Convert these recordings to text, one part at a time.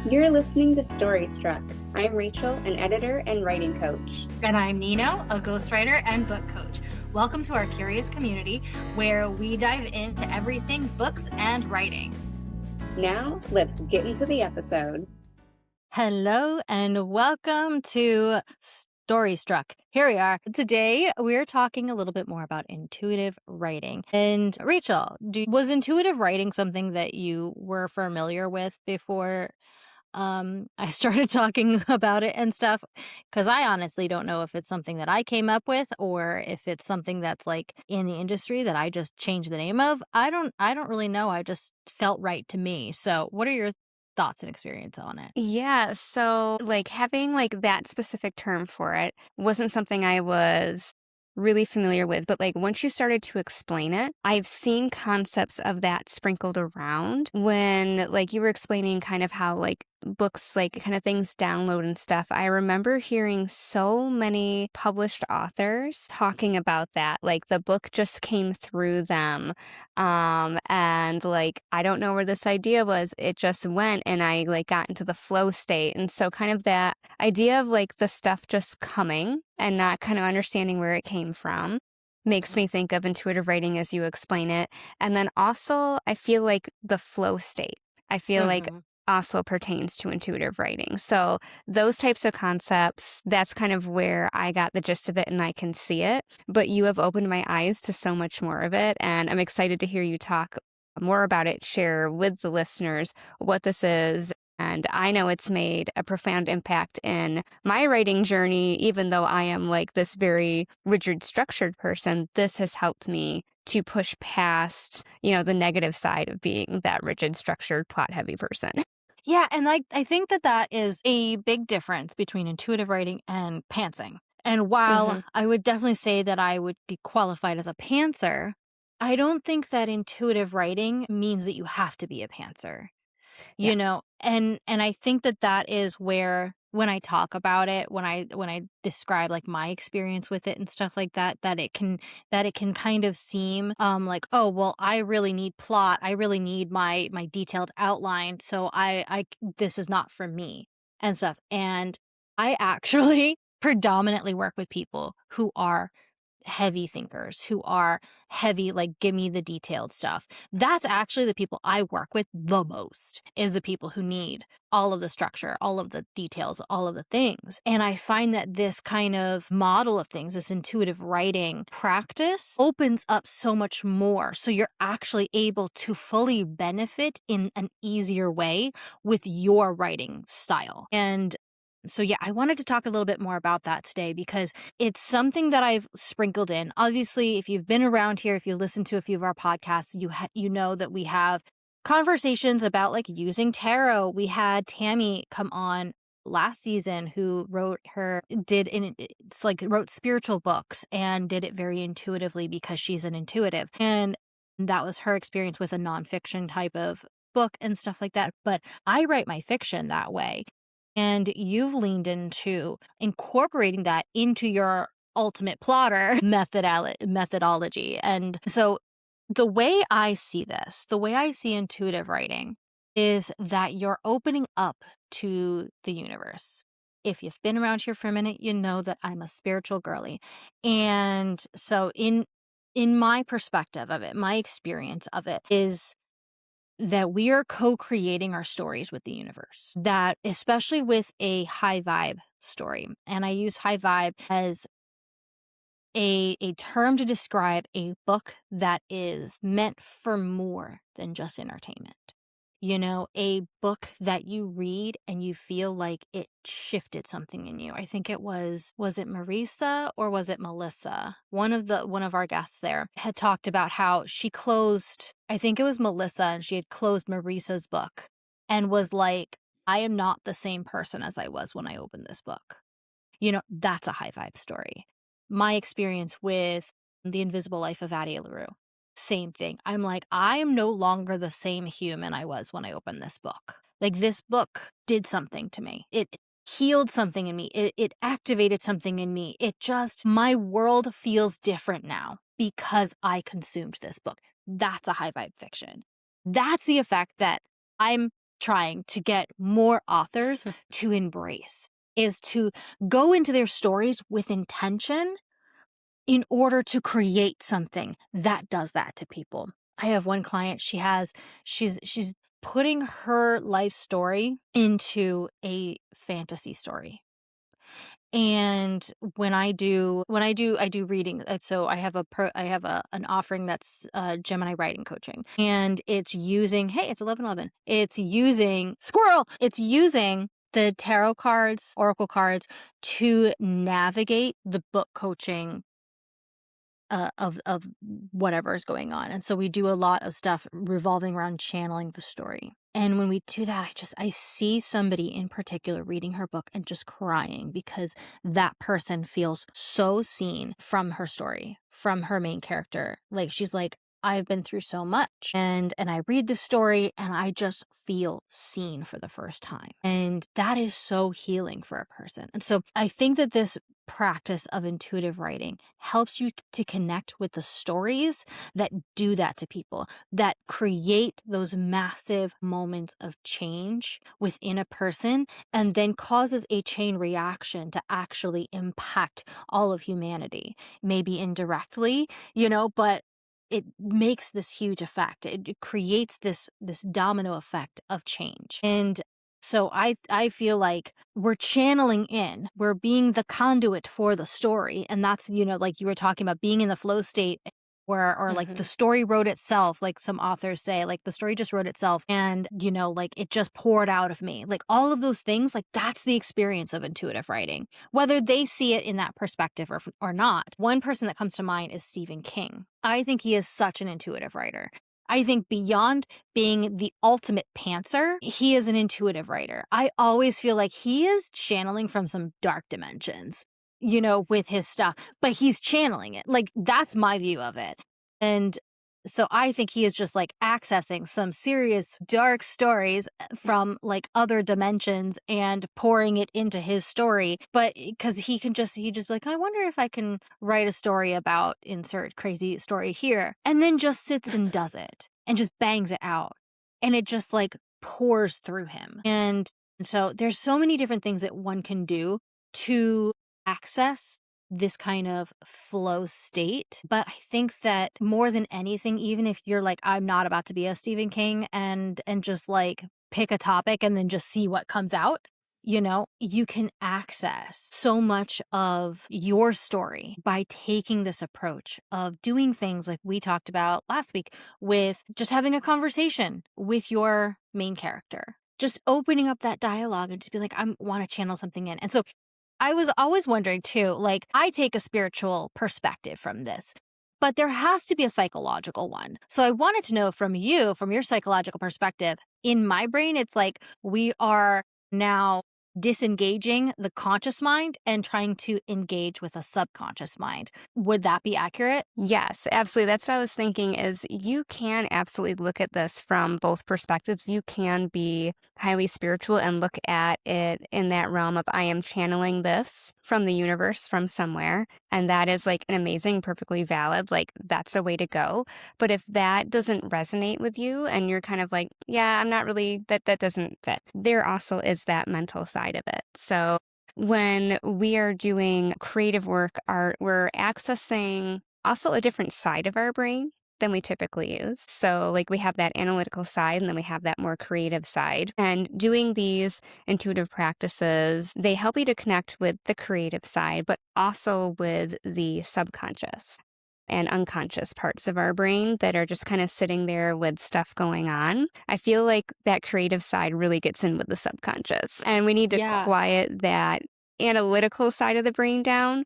You're listening to Story Struck. I'm Rachel, an editor and writing coach. And I'm Nino, a ghostwriter and book coach. Welcome to our curious community where we dive into everything books and writing. Now, let's get into the episode. Hello and welcome to Story Struck. Here we are. Today, we're talking a little bit more about intuitive writing. And Rachel, was intuitive writing something that you were familiar with before I started talking about it and stuff? Because I honestly don't know if it's something that I came up with or if it's something that's like in the industry that I just changed the name of. I don't really know. I just felt right to me. So what are your thoughts and experience on it? Yeah, so having that specific term for it wasn't something I was really familiar with, but once you started to explain it, I've seen concepts of that sprinkled around when you were explaining kind of how books kind of things download and stuff. I remember hearing so many published authors talking about that, the book just came through them. And I don't know where this idea was. It just went and I got into the flow state. And so kind of that idea of the stuff just coming and not kind of understanding where it came from makes me think of intuitive writing as you explain it. And then also I feel like the flow state, I feel like also pertains to intuitive writing. So those types of concepts, that's kind of where I got the gist of it and I can see it. But you have opened my eyes to so much more of it. And I'm excited to hear you talk more about it, share with the listeners what this is. And I know it's made a profound impact in my writing journey, even though I am this very rigid, structured person. This has helped me to push past, the negative side of being that rigid, structured, plot-heavy person. Yeah, and I think that is a big difference between intuitive writing and pantsing. And while I would definitely say that I would be qualified as a pantser, I don't think that intuitive writing means that you have to be a pantser. Yeah. And I think that is where when I talk about it, when I describe my experience with it and stuff like that, that it can kind of seem like, oh well, I really need plot, I really need my detailed outline, so I this is not for me and stuff. And I actually predominantly work with people who are heavy thinkers, who are heavy, give me the detailed stuff. That's actually the people I work with the most, is the people who need all of the structure, all of the details, all of the things. And I find that this kind of model of things, this intuitive writing practice, opens up so much more. So you're actually able to fully benefit in an easier way with your writing style. And so yeah, I wanted to talk a little bit more about that today because it's something that I've sprinkled in. Obviously, if you've been around here, if you listen to a few of our podcasts, you know that we have conversations about using tarot. We had Tammy come on last season who wrote spiritual books and did it very intuitively because she's an intuitive. And that was her experience with a nonfiction type of book and stuff like that. But I write my fiction that way. And you've leaned into incorporating that into your ultimate plotter methodology. And so the way I see this, the way I see intuitive writing is that you're opening up to the universe. If you've been around here for a minute, you know that I'm a spiritual girly. And so in my perspective of it, my experience of it is that we are co-creating our stories with the universe, that especially with a high vibe story. And I use high vibe as a term to describe a book that is meant for more than just entertainment. A book that you read and you feel like it shifted something in you. I think it was it Marisa or was it Melissa? One of our guests there had talked about how she closed, I think it was Melissa, and she had closed Marisa's book and was like, I am not the same person as I was when I opened this book. That's a high vibe story. My experience with The Invisible Life of Addie LaRue, same thing. I'm like, I am no longer the same human I was when I opened this book. This book did something to me. It healed something in me. It activated something in me. My world feels different now because I consumed this book. That's a high vibe fiction. That's the effect that I'm trying to get more authors to embrace, is to go into their stories with intention in order to create something that does that to people. I have one client, she's putting her life story into a fantasy story. And I do reading. So I have an offering that's Gemini writing coaching, and it's using, hey, it's 11:11. It's using squirrel. It's using the tarot cards, oracle cards, to navigate the book coaching of whatever is going on. And so we do a lot of stuff revolving around channeling the story. And when we do that, I see somebody in particular reading her book and just crying because that person feels so seen from her story, from her main character. Like, she's like, I've been through so much, and I read the story and I just feel seen for the first time. And that is so healing for a person. And so I think that this practice of intuitive writing helps you to connect with the stories that do that to people, that create those massive moments of change within a person, and then causes a chain reaction to actually impact all of humanity, maybe indirectly, but it makes this huge effect. It creates this domino effect of change. And so I feel like we're channeling in, we're being the conduit for the story. And that's, like you were talking about, being in the flow state or like the story wrote itself, like some authors say, like the story just wrote itself, and, like it just poured out of me. Like all of those things, like that's the experience of intuitive writing, whether they see it in that perspective or not. One person that comes to mind is Stephen King. I think he is such an intuitive writer. I think beyond being the ultimate pantser, he is an intuitive writer. I always feel like he is channeling from some dark dimensions, with his stuff, but he's channeling it. Like, that's my view of it. And so I think he is just like accessing some serious dark stories from like other dimensions and pouring it into his story. But because he just be like, I wonder if I can write a story about insert crazy story here, and then just sits and does it and just bangs it out. And it just like pours through him. And so there's so many different things that one can do to access this kind of flow state. But I think that more than anything, even if you're like, I'm not about to be a Stephen King and just like pick a topic and then just see what comes out, you can access so much of your story by taking this approach of doing things like we talked about last week, with just having a conversation with your main character, just opening up that dialogue and just be like, I want to channel something in. And so I was always wondering too, like, I take a spiritual perspective from this, but there has to be a psychological one. So I wanted to know from you, from your psychological perspective. In my brain, it's like we are now disengaging the conscious mind and trying to engage with a subconscious mind. Would that be accurate? Yes, absolutely. That's what I was thinking, is you can absolutely look at this from both perspectives. You can be highly spiritual and look at it in that realm of, I am channeling this from the universe, from somewhere. And that is like an amazing, perfectly valid, like that's a way to go. But if that doesn't resonate with you and you're kind of like, yeah, I'm not really, that doesn't fit. There also is that mental side of it. So when we are doing creative work, we're accessing also a different side of our brain than we typically use. So like we have that analytical side and then we have that more creative side. And doing these intuitive practices, they help you to connect with the creative side, but also with the subconscious and unconscious parts of our brain that are just kind of sitting there with stuff going on. I feel like that creative side really gets in with the subconscious, and we need to quiet that analytical side of the brain down.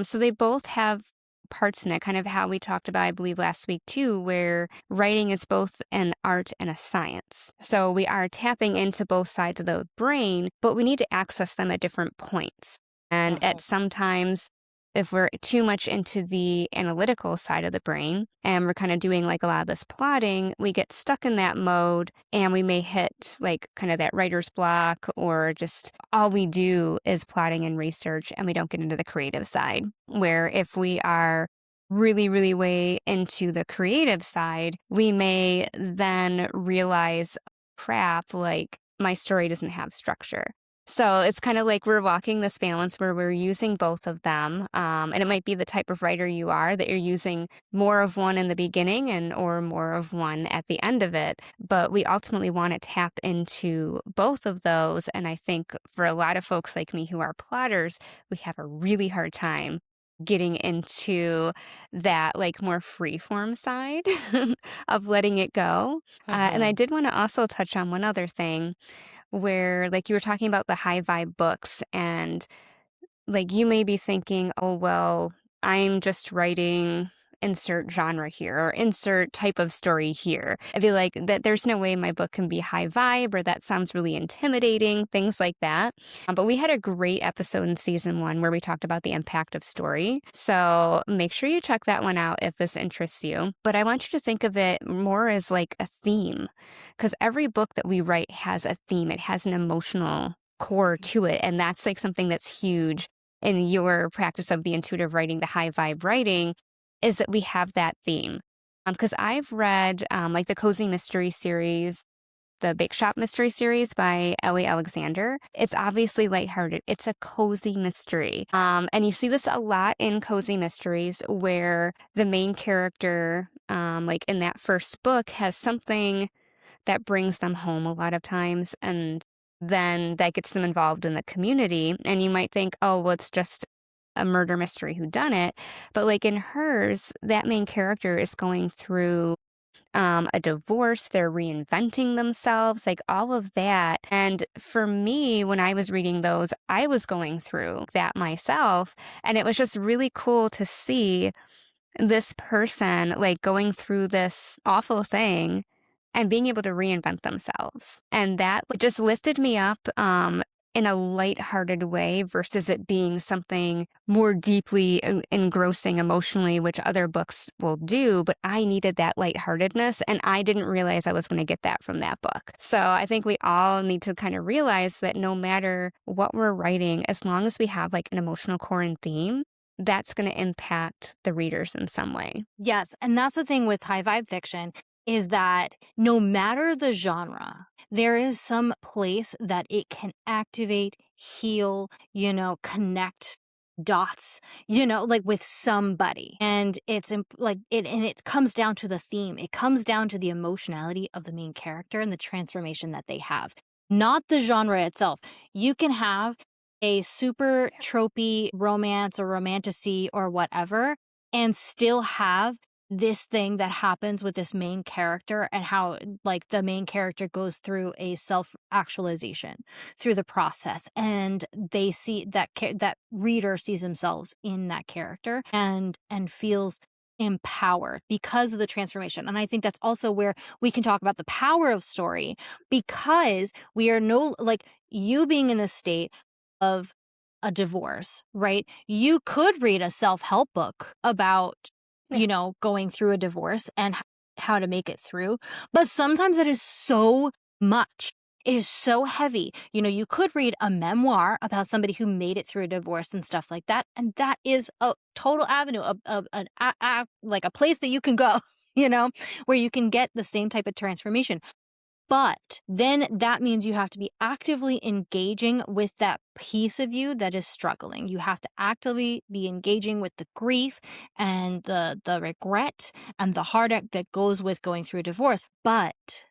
So they both have parts in it, kind of how we talked about, I believe, last week too, where writing is both an art and a science. So we are tapping into both sides of the brain, but we need to access them at different points. And at sometimes, if we're too much into the analytical side of the brain and we're kind of doing like a lot of this plotting, we get stuck in that mode and we may hit like kind of that writer's block, or just all we do is plotting and research and we don't get into the creative side. Where if we are really, really way into the creative side, we may then realize, crap, like my story doesn't have structure. So it's kind of like we're walking this balance where we're using both of them. And it might be the type of writer you are that you're using more of one in the beginning and or more of one at the end of it. But we ultimately want to tap into both of those. And I think for a lot of folks like me who are plotters, we have a really hard time getting into that like more free form side of letting it go. And I Mhm. did want to also touch on one other thing where like you were talking about the high vibe books and like you may be thinking, oh, well, I'm just writing insert genre here or insert type of story here. I feel like that there's no way my book can be high vibe or that sounds really intimidating, things like that. But we had a great episode in season 1 where we talked about the impact of story. So make sure you check that one out if this interests you. But I want you to think of it more as like a theme because every book that we write has a theme, it has an emotional core to it. And that's like something that's huge in your practice of the intuitive writing, the high vibe writing, is that we have that theme. Because I've read like the Cozy Mystery series, the Bake Shop Mystery series by Ellie Alexander. It's obviously lighthearted. It's a cozy mystery. And you see this a lot in cozy mysteries where the main character, like in that first book, has something that brings them home a lot of times. And then that gets them involved in the community. And you might think, oh, well, it's just a murder mystery who done it. But like in hers, that main character is going through a divorce, they're reinventing themselves, like all of that. And for me, when I was reading those, I was going through that myself. And it was just really cool to see this person like going through this awful thing and being able to reinvent themselves. And that like, just lifted me up in a lighthearted way versus it being something more deeply engrossing emotionally, which other books will do. But I needed that lightheartedness and I didn't realize I was going to get that from that book. So I think we all need to kind of realize that no matter what we're writing, as long as we have like an emotional core and theme, that's going to impact the readers in some way. Yes, and that's the thing with high vibe fiction is that no matter the genre, there is some place that it can activate, heal, connect dots, like with somebody. And it's like it and it comes down to the theme. It comes down to the emotionality of the main character and the transformation that they have. Not the genre itself. You can have a super tropey romance or romantasy or whatever and still have this thing that happens with this main character and how like the main character goes through a self-actualization through the process and they see that reader sees themselves in that character and feels empowered because of the transformation. And I think that's also where we can talk about the power of story because we are no like you being in a state of a divorce, right? You could read a self-help book about, Yeah. going through a divorce and how to make it through. But sometimes it is so much. It is so heavy. You could read a memoir about somebody who made it through a divorce and stuff like that. And that is a total avenue of like a place that you can go, where you can get the same type of transformation. But then that means you have to be actively engaging with that piece of you that is struggling. You have to actively be engaging with the grief and the regret and the heartache that goes with going through a divorce. But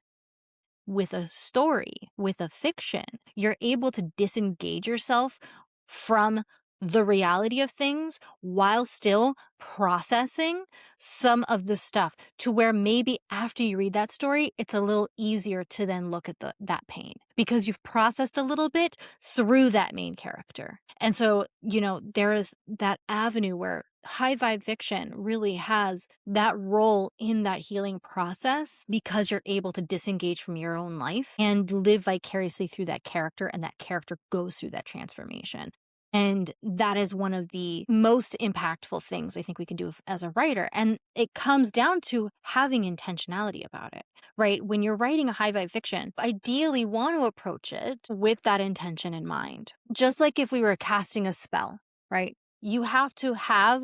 with a story, with a fiction, you're able to disengage yourself from the reality of things while still processing some of the stuff to where maybe after you read that story, it's a little easier to then look at that pain because you've processed a little bit through that main character. And so, there is that avenue where high vibe fiction really has that role in that healing process because you're able to disengage from your own life and live vicariously through that character, and that character goes through that transformation. And that is one of the most impactful things I think we can do as a writer. And it comes down to having intentionality about it, right? When you're writing a high vibe fiction, ideally want to approach it with that intention in mind. Just like if we were casting a spell, right? You have to have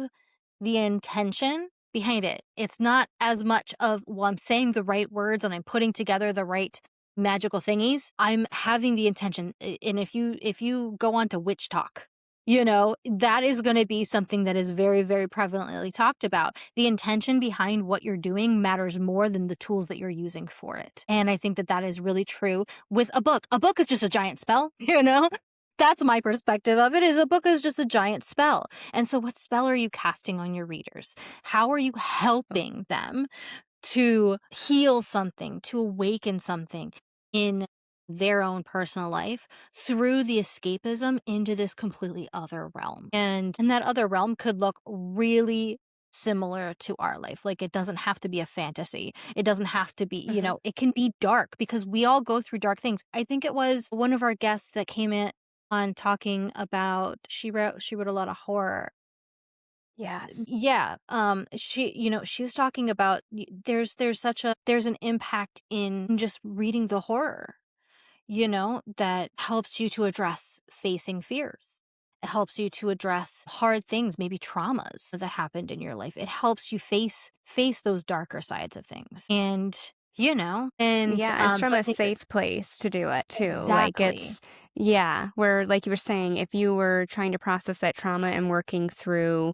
the intention behind it. It's not as much of, well, I'm saying the right words and I'm putting together the right magical thingies, I'm having the intention. And if you go on to witch talk, you know, that is going to be something that is very, very prevalently talked about. The intention behind what you're doing matters more than the tools that you're using for it. And I think that that is really true with a book. A book is just a giant spell, you know? That's my perspective of it, is a book is just a giant spell. And so what spell are you casting on your readers? How are you helping them to heal something, to awaken something in their own personal life through the escapism into this completely other realm? And that other realm could look really similar to our life. Like, it doesn't have to be a fantasy. It doesn't have to be, you know, it can be dark, because we all go through dark things. I think it was one of our guests that came in on talking about, she wrote a lot of horror. Yes. Yeah, she was talking about there's an impact in just reading the horror, you know, that helps you to address facing fears. It helps you to address hard things, maybe traumas that happened in your life. It helps you face those darker sides of things. And, you know, Yeah, it's from so I a think that safe place to do it too. Like exactly. it's, yeah, where like you were saying, if you were trying to process that trauma and working through,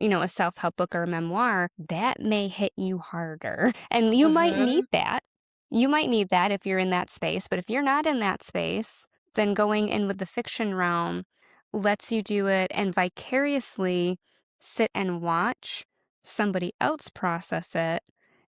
a self-help book or a memoir, that may hit you harder. And you might Mhm. need that. You might need that if you're in that space, but if you're not in that space, then going in with the fiction realm lets you do it and vicariously sit and watch somebody else process it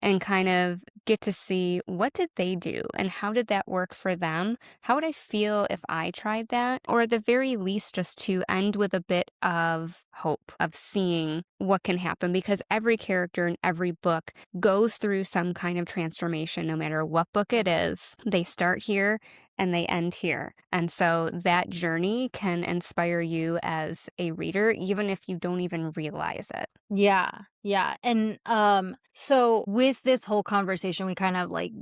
and kind of get to see what did they do and how did that work for them? How would I feel if I tried that? Or at the very least, just to end with a bit of hope of seeing what can happen, because every character in every book goes through some kind of transformation, no matter what book it is. They start here and they end here. And so that journey can inspire you as a reader, even if you don't even realize it. Yeah, yeah. And so with this whole conversation, we kind of like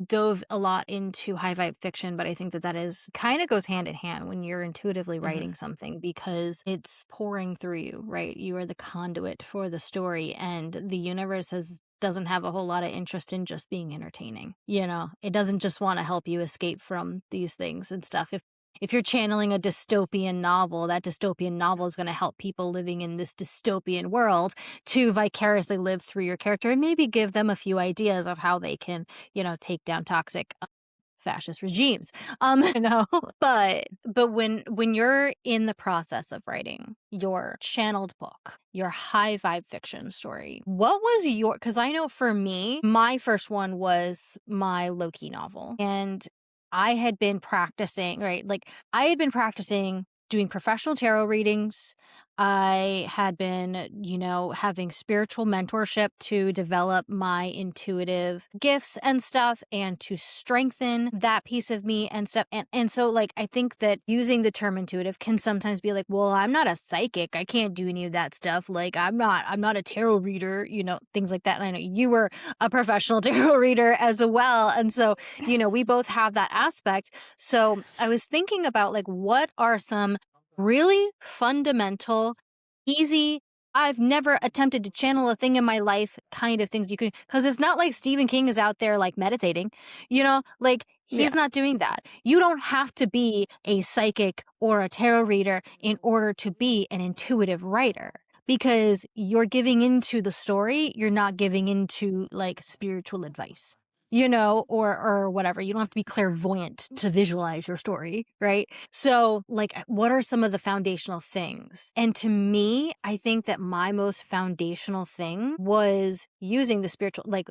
dove a lot into high vibe fiction, but I think that that is kind of goes hand in hand when you're intuitively hmm writing something, because it's pouring through you, right? You are the conduit for the story, and the universe has doesn't have a whole lot of interest in just being entertaining. You know, it doesn't just want to help you escape from these things and stuff. If you're channeling a dystopian novel, that dystopian novel is going to help people living in this dystopian world to vicariously live through your character and maybe give them a few ideas of how they can, you know, take down toxic fascist regimes. You know, but when you're in the process of writing your channeled book, your high vibe fiction story, what was your, because I know for me, my first one was my Loki novel. And I had been practicing, right? Like, I had been practicing doing professional tarot readings. I had been, you know, having spiritual mentorship to develop my intuitive gifts and stuff and to strengthen that piece of me and stuff. And so, like, I think that using the term intuitive can sometimes be like, well, I'm not a psychic. I can't do any of that stuff. Like, I'm not a tarot reader, you know, things like that. And I know you were a professional tarot reader as well. And so, you know, we both have that aspect. So I was thinking about, like, what are some really fundamental, easy, I've never attempted to channel a thing in my life kind of things you could, because it's not like Stephen King is out there like meditating, you know, like Yeah. he's not doing that. You don't have to be a psychic or a tarot reader in order to be an intuitive writer, because you're giving into the story, you're not giving into like spiritual advice, you know, or whatever. You don't have to be clairvoyant to visualize your story, right? So, like, what are some of the foundational things? And to me, I think that my most foundational thing was using the spiritual, like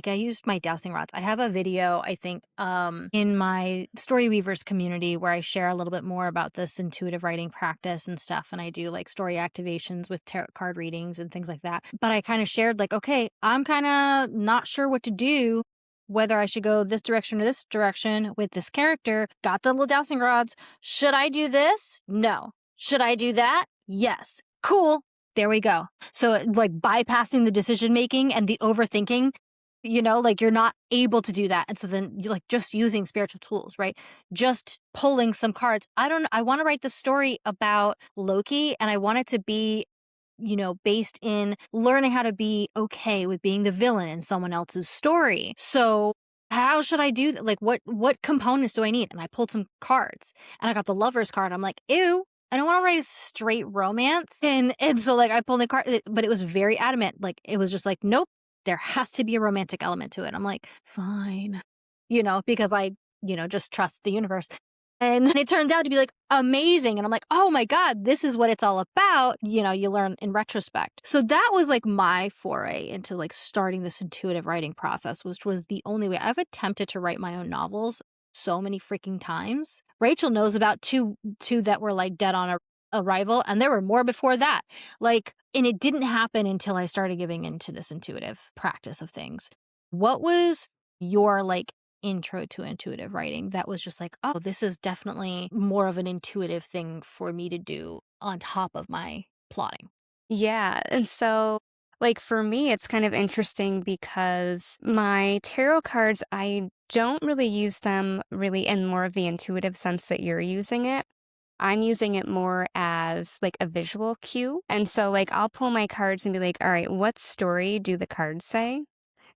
I used my dowsing rods. I have a video, I think, in my Story Weavers community where I share a little bit more about this intuitive writing practice and stuff. And I do like story activations with tarot card readings and things like that. But I kind of shared, like, okay, I'm kind of not sure what to do, whether I should go this direction or this direction with this character. Got the little dowsing rods. Should I do this? No. Should I do that? Yes. Cool. There we go. So, like, bypassing the decision making and the overthinking, you know, like, you're not able to do that. And so then you like just using spiritual tools, right? Just pulling some cards. I want to write the story about Loki, and I want it to be, you know, based in learning how to be okay with being the villain in someone else's story. So how should I do that? Like, what components do I need? And I pulled some cards, and I got the lover's card. I'm like, ew, I don't want to write a straight romance. And so like I pulled the card, but it was very adamant. Like it was just like, nope, there has to be a romantic element to it. I'm like, fine, because I, just trust the universe. And it turned out to be like amazing. And I'm like, oh my God, this is what it's all about. You learn in retrospect. So that was like my foray into like starting this intuitive writing process, which was the only way. I've attempted to write my own novels so many freaking times. Rachel knows about two that were like dead on arrival. And there were more before that. And it didn't happen until I started giving into this intuitive practice of things. What was your like intro to intuitive writing that was just like, oh, this is definitely more of an intuitive thing for me to do on top of my plotting? Yeah. And so, like, for me, it's kind of interesting because my tarot cards, I don't really use them really in more of the intuitive sense that you're using it. I'm using it more as like a visual cue. And so, like, I'll pull my cards and be like, all right, what story do the cards say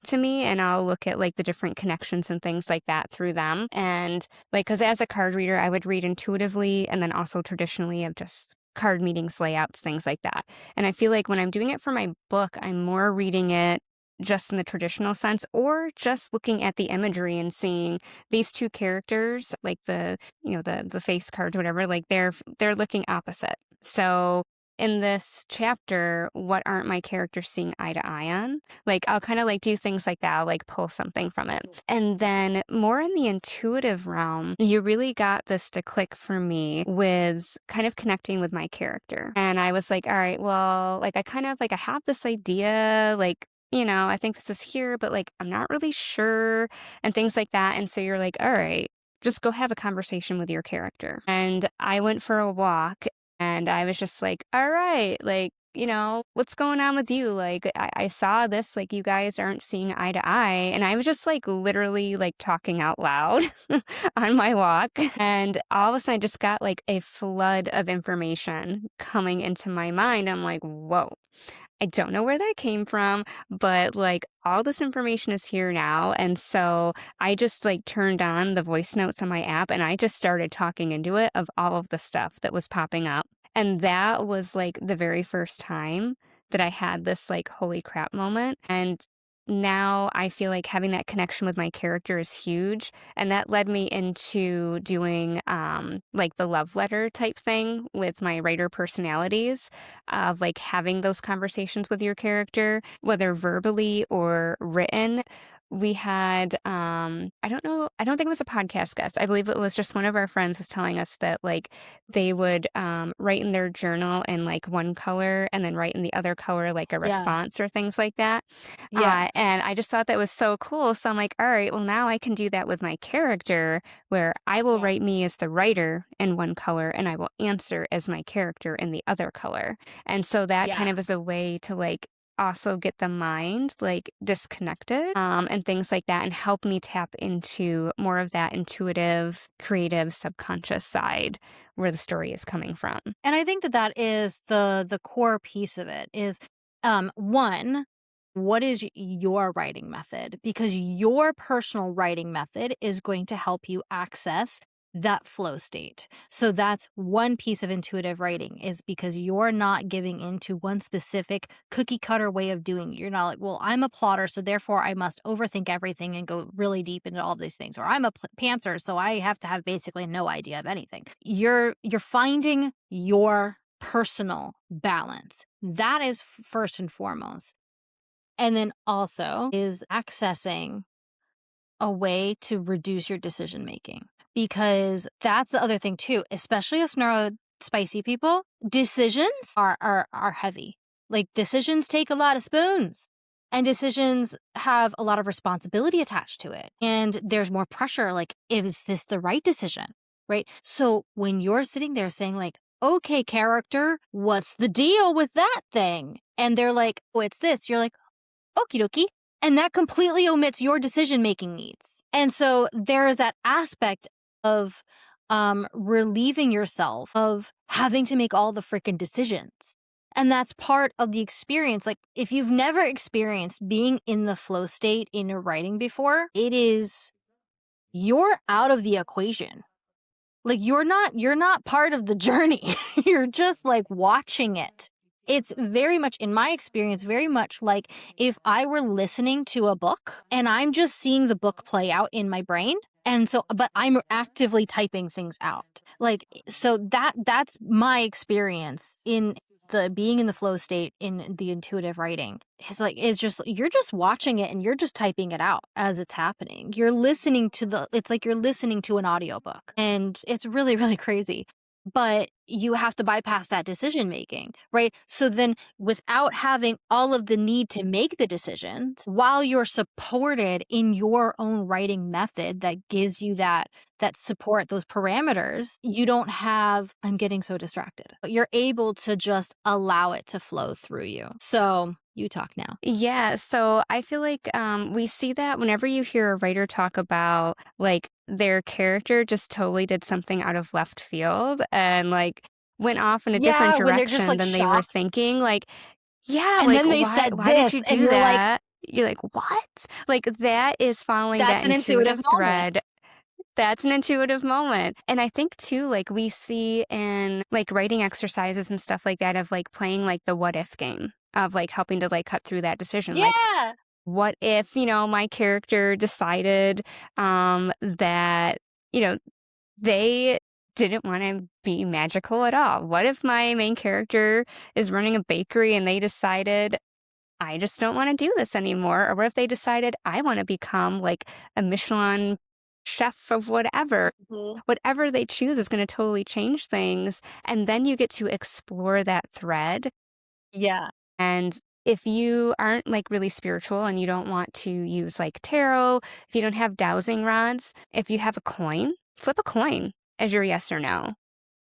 to me? And I'll look at like the different connections and things like that through them. And like, because as a card reader, I would read intuitively and then also traditionally of just card meetings, layouts, things like that. And I feel like when I'm doing it for my book, I'm more reading it just in the traditional sense or just looking at the imagery and seeing these two characters, like the face cards, whatever, like they're looking opposite. So in this chapter, what aren't my characters seeing eye to eye on? Like, I'll kind of like do things like that. I'll like pull something from it. And then more in the intuitive realm, you really got this to click for me with kind of connecting with my character. And I was like, all right, well, like I kind of like, I have this idea, like, I think this is here, but like, I'm not really sure and things like that. And so you're like, all right, just go have a conversation with your character. And I went for a walk and I was just like, all right, like, what's going on with you? Like, I saw this, like, you guys aren't seeing eye to eye. And I was just like literally like talking out loud on my walk. And all of a sudden, I just got like a flood of information coming into my mind. I'm like, whoa. I don't know where that came from, but like all this information is here now. And so I just like turned on the voice notes on my app and I just started talking into it of all of the stuff that was popping up. And that was like the very first time that I had this like holy crap moment. And now I feel like having that connection with my character is huge. And that led me into doing like the love letter type thing with my writer personalities of like having those conversations with your character, whether verbally or written. We had I don't know, I don't think it was a podcast guest. I believe it was just one of our friends was telling us that like they would write in their journal in like one color and then write in the other color like a Yeah. response or things like that. Yeah. And I just thought that was so cool. So I'm like, all right, well now I can do that with my character where I will Yeah. write me as the writer in one color and I will answer as my character in the other color. And so that kind Yeah. of is a way to like also get the mind like disconnected and things like that and help me tap into more of that intuitive, creative, subconscious side where the story is coming from. And I think that that is the core piece of it is one, what is your writing method? Because your personal writing method is going to help you access that flow state. So that's one piece of intuitive writing is because you're not giving into one specific cookie cutter way of doing it. You're not like, well, I'm a plotter, so therefore I must overthink everything and go really deep into all these things. Or I'm a pantser, so I have to have basically no idea of anything. You're finding your personal balance. That is first and foremost. And then also is accessing a way to reduce your decision making. Because that's the other thing too, especially us neurospicy people, decisions are heavy. Like decisions take a lot of spoons and decisions have a lot of responsibility attached to it. And there's more pressure. Like, is this the right decision? Right. So when you're sitting there saying like, okay, character, what's the deal with that thing? And they're like, oh, it's this. You're like, okie dokie. And that completely omits your decision-making needs. And so there is that aspect of relieving yourself of having to make all the freaking decisions. And that's part of the experience. Like, if you've never experienced being in the flow state in your writing before, you're out of the equation. Like, you're not part of the journey. You're just like watching it. It's very much, in my experience, very much like if I were listening to a book and I'm just seeing the book play out in my brain. And so, but I'm actively typing things out. Like, so that's my experience in the being in the flow state in the intuitive writing. It's just, you're just watching it and you're just typing it out as it's happening. It's like you're listening to an audiobook, and it's really, really crazy. But you have to bypass that decision making, right? So then, without having all of the need to make the decisions, while you're supported in your own writing method that gives you that support, those parameters, you don't have, I'm getting so distracted. But you're able to just allow it to flow through you. So you talk now. Yeah, so I feel like we see that whenever you hear a writer talk about like their character just totally did something out of left field and like went off in a different Yeah, when they're just direction like than they were shocked. thinking. Like, yeah, And like then they why said why did this, you and do you're like, that? You're like, what? Like that is following that's that an intuitive intuitive moment. thread. That's an intuitive moment. And I think too, like we see in like writing exercises and stuff like that of like playing like the what if game of like helping to like cut through that decision. Like, Yeah. what if, my character decided that, you know, they didn't want to be magical at all? What if my main character is running a bakery and they decided I just don't want to do this anymore? Or what if they decided I want to become like a Michelin chef of whatever? Mhm. Whatever they choose is going to totally change things. And then you get to explore that thread. Yeah. And if you aren't like really spiritual and you don't want to use like tarot, if you don't have dowsing rods, if you have a coin, flip a coin as your yes or no,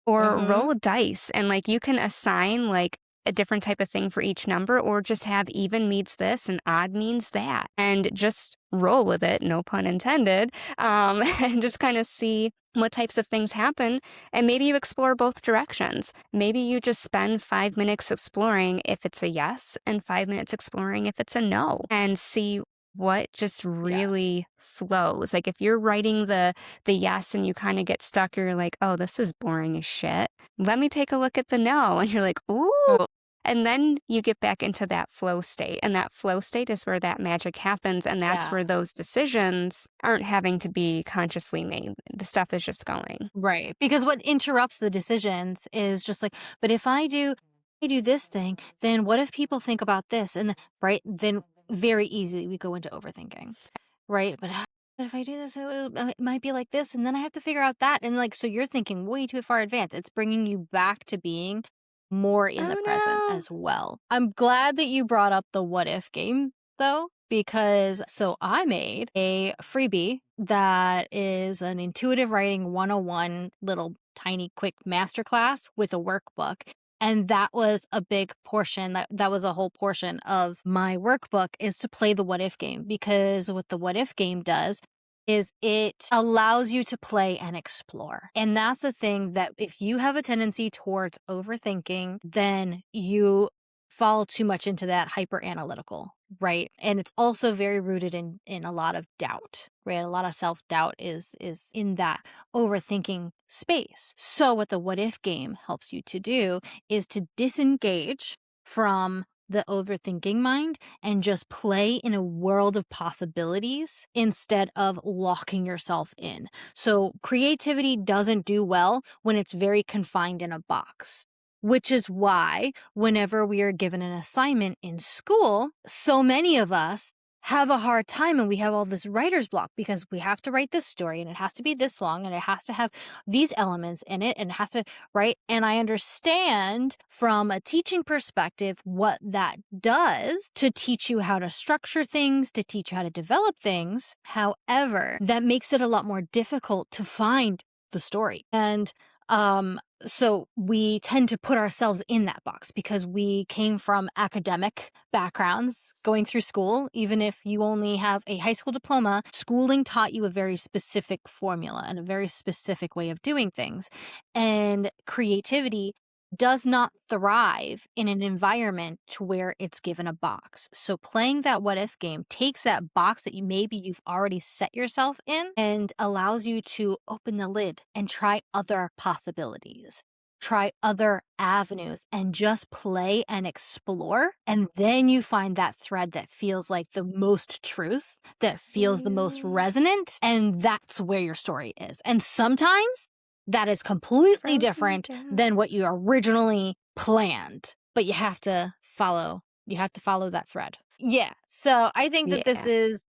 or Mm-hmm. roll a dice and like you can assign like a different type of thing for each number, or just have even means this and odd means that, and just roll with it, no pun intended, and just kind of see what types of things happen. And maybe you explore both directions. Maybe you just spend 5 minutes exploring if it's a yes and 5 minutes exploring if it's a no, and see what just Yeah. really flows. Like if you're writing the yes and you kind of get stuck, you're like, oh, this is boring as shit. Let me take a look at the no. And you're like, Mm. ooh. And then you get back into that flow state. And that flow state is where that magic happens. And that's Yeah. where those decisions aren't having to be consciously made. The stuff is just going. Right. Because what interrupts the decisions is just like, but if I do this thing, then what if people think about this? And right, then very easily we go into overthinking. Right. But but if I do this, it might be like this. And then I have to figure out that. And like, so you're thinking way too far advanced. It's bringing you back to being more in the Oh present no. as well. I'm glad that you brought up the what if game though, because so I made a freebie that is an intuitive writing 101 little tiny quick masterclass with a workbook. And that was a big portion. That was a whole portion of my workbook, is to play the what if game, because what the what if game does is it allows you to play and explore. And that's the thing, that if you have a tendency towards overthinking, then you fall too much into that hyper analytical, right? And it's also very rooted in a lot of doubt, right? A lot of self-doubt is in that overthinking space. So what the what if game helps you to do is to disengage from the overthinking mind and just play in a world of possibilities instead of locking yourself in. So creativity doesn't do well when it's very confined in a box, which is why whenever we are given an assignment in school, so many of us have a hard time, and we have all this writer's block because we have to write this story and it has to be this long and it has to have these elements in it and it has to, right? And I understand from a teaching perspective what that does to teach you how to structure things, to teach you how to develop things. However, that makes it a lot more difficult to find the story. And so we tend to put ourselves in that box because we came from academic backgrounds going through school. Even if you only have a high school diploma, schooling taught you a very specific formula and a very specific way of doing things. And creativity does not thrive in an environment to where it's given a box. So playing that what if game takes that box that you've already set yourself in and allows you to open the lid and try other possibilities. Try other avenues and just play and explore. And then you find that thread that feels like the most truth, that feels the most resonant. And that's where your story is. And sometimes that is completely different than what you originally planned, but you have to follow that thread. Yeah. So I think that this Yeah. is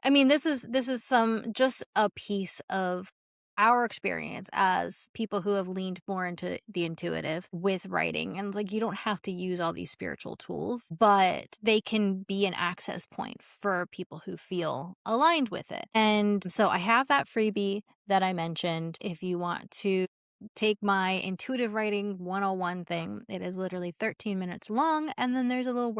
this is some just a piece of our experience as people who have leaned more into the intuitive with writing. And like, you don't have to use all these spiritual tools, but they can be an access point for people who feel aligned with it. And so I have that freebie that I mentioned. If you want to take my intuitive writing 101 thing, it is literally 13 minutes long. And then there's a little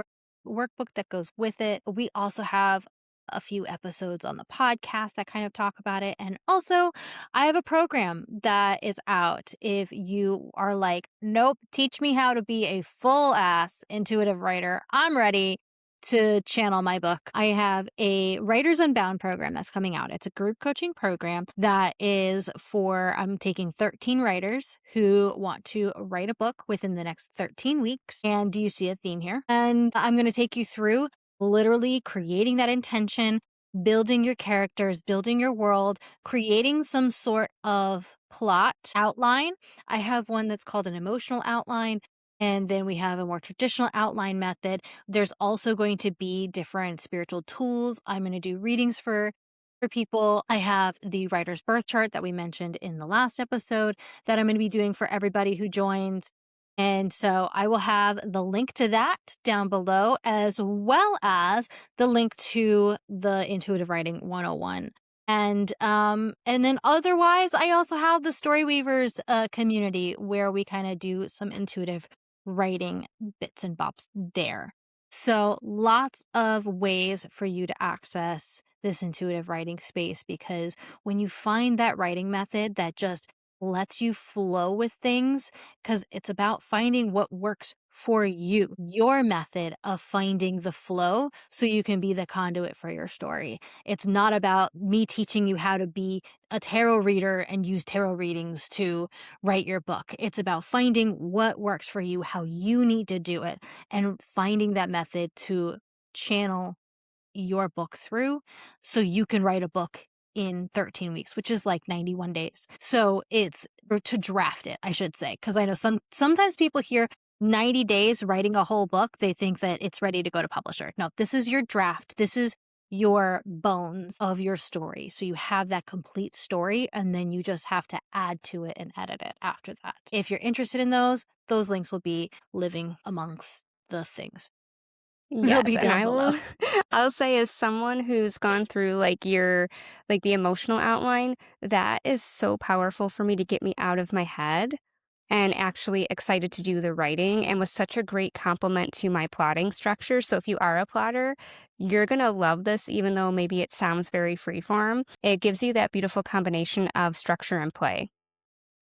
workbook that goes with it. We also have a few episodes on the podcast that kind of talk about it. And also, I have a program that is out. If you are like, nope, teach me how to be a full ass intuitive writer, I'm ready to channel my book. I have a Writers Unbound program that's coming out. It's a group coaching program that is I'm taking 13 writers who want to write a book within the next 13 weeks. And do you see a theme here? And I'm going to take you through literally creating that intention, building your characters, building your world, creating some sort of plot outline. I have one that's called an emotional outline. And then we have a more traditional outline method. There's also going to be different spiritual tools. I'm going to do readings for people. I have the writer's birth chart that we mentioned in the last episode that I'm going to be doing for everybody who joins. And so I will have the link to that down below, as well as the link to the Intuitive Writing 101. And then otherwise, I also have the Story Weavers community where we kind of do some intuitive writing bits and bobs there. So lots of ways for you to access this intuitive writing space, because when you find that writing method that just lets you flow with things, because it's about finding what works for you, your method of finding the flow so you can be the conduit for your story. It's not about me teaching you how to be a tarot reader and use tarot readings to write your book. It's about finding what works for you, how you need to do it, and finding that method to channel your book through so you can write a book in 13 weeks, which is like 91 days. So it's to draft it, I should say, because I know sometimes people hear 90 days writing a whole book, they think that it's ready to go to publisher. No, this is your draft. This is your bones of your story. So you have that complete story, and then you just have to add to it and edit it after that. If you're interested in those links will be living amongst the things. They'll Yes, be and down I below. will I'll say, as someone who's gone through the emotional outline, that is so powerful for me to get me out of my head and actually excited to do the writing, and was such a great complement to my plotting structure. So if you are a plotter, you're going to love this, even though maybe it sounds very freeform. It gives you that beautiful combination of structure and play.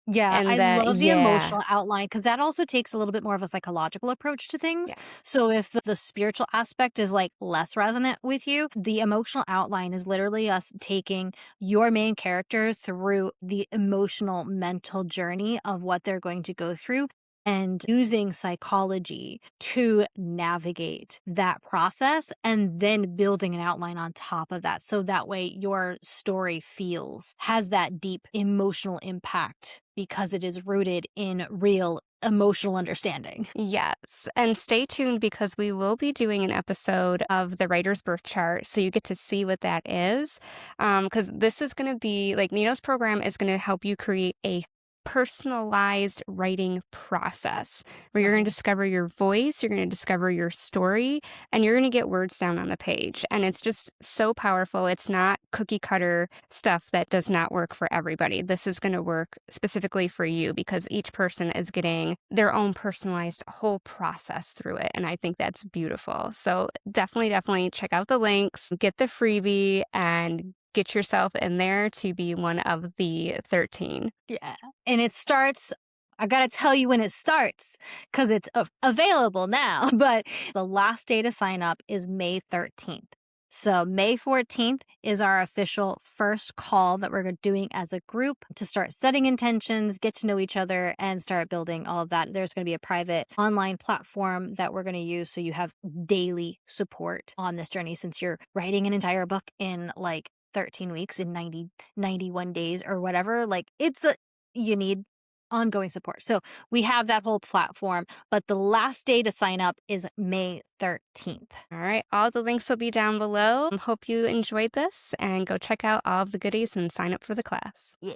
Yeah, And I that love the yeah. emotional outline because that also takes a little bit more of a psychological approach to things. Yeah. So if the spiritual aspect is like less resonant with you, the emotional outline is literally us taking your main character through the emotional mental journey of what they're going to go through and using psychology to navigate that process, and then building an outline on top of that. So that way your story has that deep emotional impact because it is rooted in real emotional understanding. Yes, and stay tuned because we will be doing an episode of the writer's birth chart, so you get to see what that is. Because this is going to be like Nino's program is going to help you create a personalized writing process where you're going to Nice. discover your voice, you're going to discover your story, and you're going to get words down on the page. And it's just so powerful. It's not cookie cutter stuff that does not work for everybody. This is going to work specifically for you because each person is getting their own personalized whole process through it. And I think that's beautiful. So definitely check out the links, get the freebie, and get yourself in there to be one of the 13. Yeah. And it starts I gotta tell you when it starts because it's available now. But the last day to sign up is May 13th. So May 14th is our official first call that we're doing as a group to start setting intentions, get to know each other, and start building all of that. There's going to be a private online platform that we're going to use so you have daily support on this journey, since you're writing an entire book in like 13 weeks, in 91 days or whatever. Like you need ongoing support. So we have that whole platform, but the last day to sign up is May 13th. All right. All the links will be down below. Hope you enjoyed this, and go check out all of the goodies and sign up for the class. Yeah.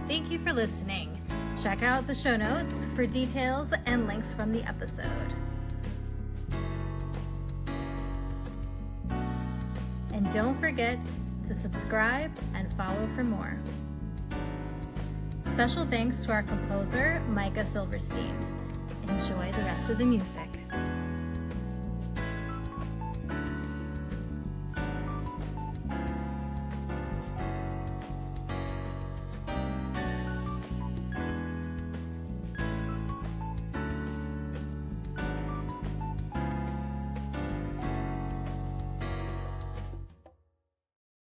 Thank you for listening. Check out the show notes for details and links from the episode. And don't forget to subscribe and follow for more. Special thanks to our composer, Micah Silverstein. Enjoy the rest of the music.